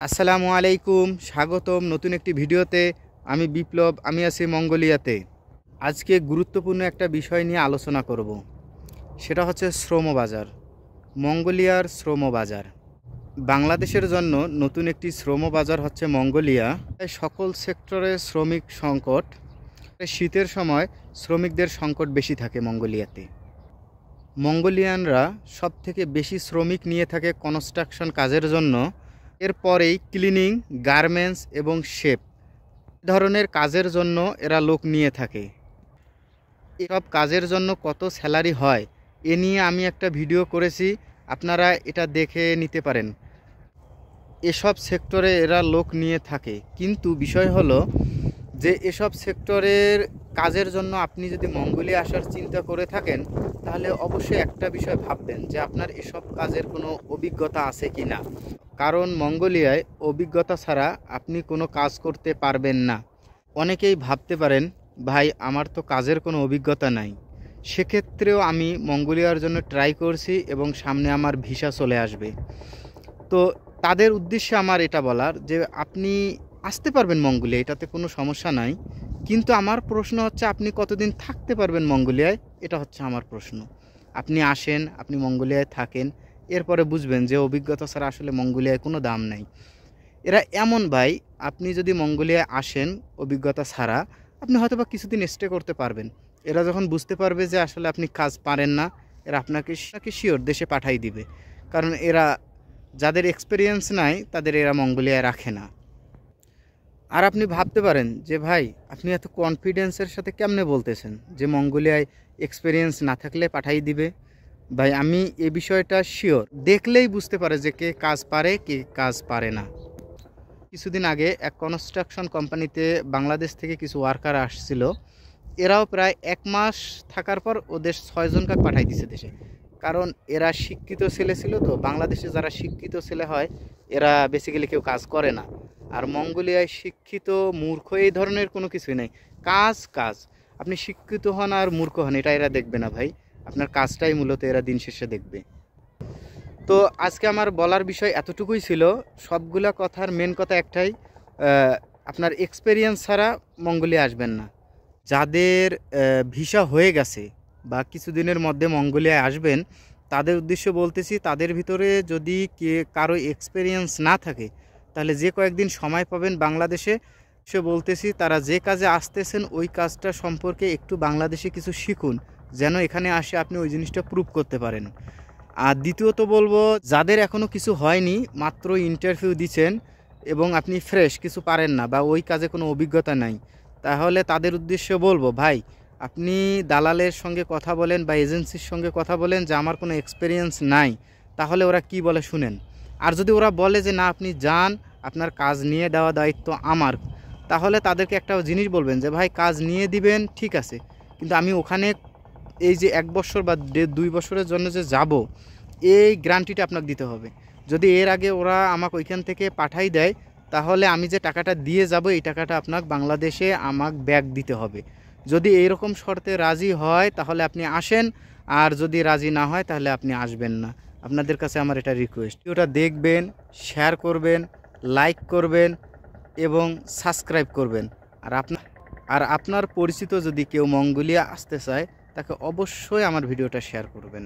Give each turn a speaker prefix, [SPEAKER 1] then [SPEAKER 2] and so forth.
[SPEAKER 1] আসসালামু আলাইকুম, স্বাগতম নতুন একটি ভিডিওতে। আমি বিপ্লব, আমি আছি মঙ্গোলিয়াতে। আজকে গুরুত্বপূর্ণ একটা বিষয় নিয়ে আলোচনা করব, সেটা হচ্ছে শ্রম বাজার, মঙ্গোলিয়ার শ্রম বাজার। বাংলাদেশের জন্য নতুন একটি শ্রম বাজার হচ্ছে মঙ্গোলিয়া। সকল সেক্টরে শ্রমিক সংকট, শীতের সময় শ্রমিকদের সংকট বেশি থাকে মঙ্গোলিয়াতে। মঙ্গোলিয়ানরা সব থেকে বেশি শ্রমিক নিয়ে থাকে কনস্ট্রাকশন কাজের জন্য। এরপরেই ক্লিনিং, গার্মেন্টস এবং শেপ ধরনের কাজের জন্য এরা লোক নিয়ে থাকে। এসব কাজের জন্য কত স্যালারি হয় এ নিয়ে আমি একটা ভিডিও করেছি, আপনারা এটা দেখে নিতে পারেন। এসব সেক্টরে এরা লোক নিয়ে থাকে, কিন্তু বিষয় হলো যে এসব সেক্টরের কাজের জন্য আপনি যদি মঙ্গোলিয়া আসার চিন্তা করে থাকেন, তাহলে অবশ্যই একটা বিষয় ভাববেন যে আপনার এসব কাজের কোনো অভিজ্ঞতা আছে কি না। কারণ মঙ্গোলিয়ায় অভিজ্ঞতা ছাড়া আপনি কোনো কাজ করতে পারবেন না। অনেকেই ভাবতে পারেন, ভাই আমার তো কাজের কোনো অভিজ্ঞতা নাই। সেক্ষেত্রেও আমি মঙ্গোলিয়ার জন্য ট্রাই করছি এবং সামনে আমার ভিসা চলে আসবে। তো তাদের উদ্দেশ্যে আমার এটা বলার যে আপনি আসতে পারবেন মঙ্গোলিয়া, এটাতে কোনো সমস্যা নাই, কিন্তু আমার প্রশ্ন হচ্ছে আপনি কতদিন থাকতে পারবেন মঙ্গোলিয়ায়, এটা হচ্ছে আমার প্রশ্ন। আপনি আসেন, আপনি মঙ্গোলিয়ায় থাকেন, এরপরে বুঝবেন যে অভিজ্ঞতা ছাড়া আসলে মঙ্গোলিয়ায় কোনো দাম নাই। এরা এমন ভাই, আপনি যদি মঙ্গোলিয়ায় আসেন অভিজ্ঞতা ছাড়া, আপনি হয়তো বা কিছুদিন স্টে করতে পারবেন। এরা যখন বুঝতে পারবে যে আসলে আপনি কাজ পারেন না, এরা আপনাকে শিওর দেশে পাঠাই দিবে। কারণ এরা যাদের এক্সপিরিয়েন্স নাই তাদের এরা মঙ্গোলিয়ায় রাখে না। আর আপনি ভাবতে পারেন যে ভাই আপনি এত কনফিডেন্সের সাথে কেমনে বলতেছেন যে মঙ্গোলিয়ায় এক্সপিরিয়েন্স না থাকলে পাঠাই দিবে। ভাই আমি এ বিষয়টা শিওর, দেখলেই বুঝতে পারে যে কে কাজ পারে কে কাজ পারে না। কিছুদিন আগে এক কনস্ট্রাকশন কোম্পানিতে বাংলাদেশ থেকে কিছু ওয়ার্কার আসছিল। এরাও প্রায় 1 মাস থাকার পর ওদের 6 জনকে পাঠাই দিছে দেশে। কারণ এরা শিক্ষিত ছেলে ছিল, তো বাংলাদেশে যারা শিক্ষিত ছেলে হয় এরা বেসিক্যালি কেউ কাজ করে না। আর মঙ্গোলিয়ায় শিক্ষিত মূর্খ এই ধরনের কোনো কিছুই নেই। কাজ কাজ, আপনি শিক্ষিত হন আর মূর্খ হন এটা এরা দেখবে না ভাই, আপনার কাজটাই মূলত এরা দিন শেষে দেখবে। তো আজকে আমার বলার বিষয় এতটুকুই ছিল। সবগুলা কথার মেন কথা একটাই, আপনার এক্সপেরিয়েন্স ছাড়া মঙ্গোলিয়া আসবেন না। যাদের ভিসা হয়ে গেছে বা কিছুদিনের মধ্যে মঙ্গোলিয়ায় আসবেন, তাদের উদ্দেশ্য বলতেছি, তাদের ভিতরে যদি কারো এক্সপেরিয়েন্স না থাকে, তাহলে যে কয়েকদিন সময় পাবেন বাংলাদেশে, সে বলতেছি তারা যে কাজে আসতেছেন ওই কাজটা সম্পর্কে একটু বাংলাদেশে কিছু শিখুন, যেন এখানে আসে আপনি ওই জিনিসটা প্রুভ করতে পারেন। আর দ্বিতীয়ত বলবো, যাদের এখনও কিছু হয়নি, মাত্র ইন্টারভিউ দিচ্ছেন এবং আপনি ফ্রেশ, কিছু পারেন না বা ওই কাজে কোনো অভিজ্ঞতা নাই, তাহলে তাদের উদ্দেশ্যে বলবো ভাই আপনি দালালের সঙ্গে কথা বলেন বা এজেন্সির সঙ্গে কথা বলেন যে আমার কোনো এক্সপিরিয়েন্স নাই, তাহলে ওরা কি বলে শুনেন। আর যদি ওরা বলে যে না আপনি যান, আপনার কাজ নিয়ে দেওয়া দায়িত্ব আমার, তাহলে তাদেরকে একটা জিনিস বলবেন যে ভাই কাজ নিয়ে দিবেন ঠিক আছে, কিন্তু আমি ওখানে এই যে 1 বছর বা 2 বছরের জন্য যে যাব, এই গ্যারান্টিটা আপনাকে দিতে হবে। যদি এর আগে ওরা আমাকে ওইখান থেকে পাঠাই দেয়, তাহলে আমি যে টাকাটা দিয়ে যাব এই টাকাটা আপনাকে বাংলাদেশে আমাকে ব্যাক দিতে হবে। যদি এইরকম শর্তে রাজি হয় তাহলে আপনি আসেন, আর যদি রাজি না হয় তাহলে আপনি আসবেন না। আপনাদের কাছে আমার এটা রিকোয়েস্ট, ওটা দেখবেন, শেয়ার করবেন, লাইক করবেন এবং সাবস্ক্রাইব করবেন। আর আপনার পরিচিত যদি কেউ মঙ্গোলিয়া আসতে চায়, তাকে অবশ্যই আমার ভিডিওটা শেয়ার করবেন।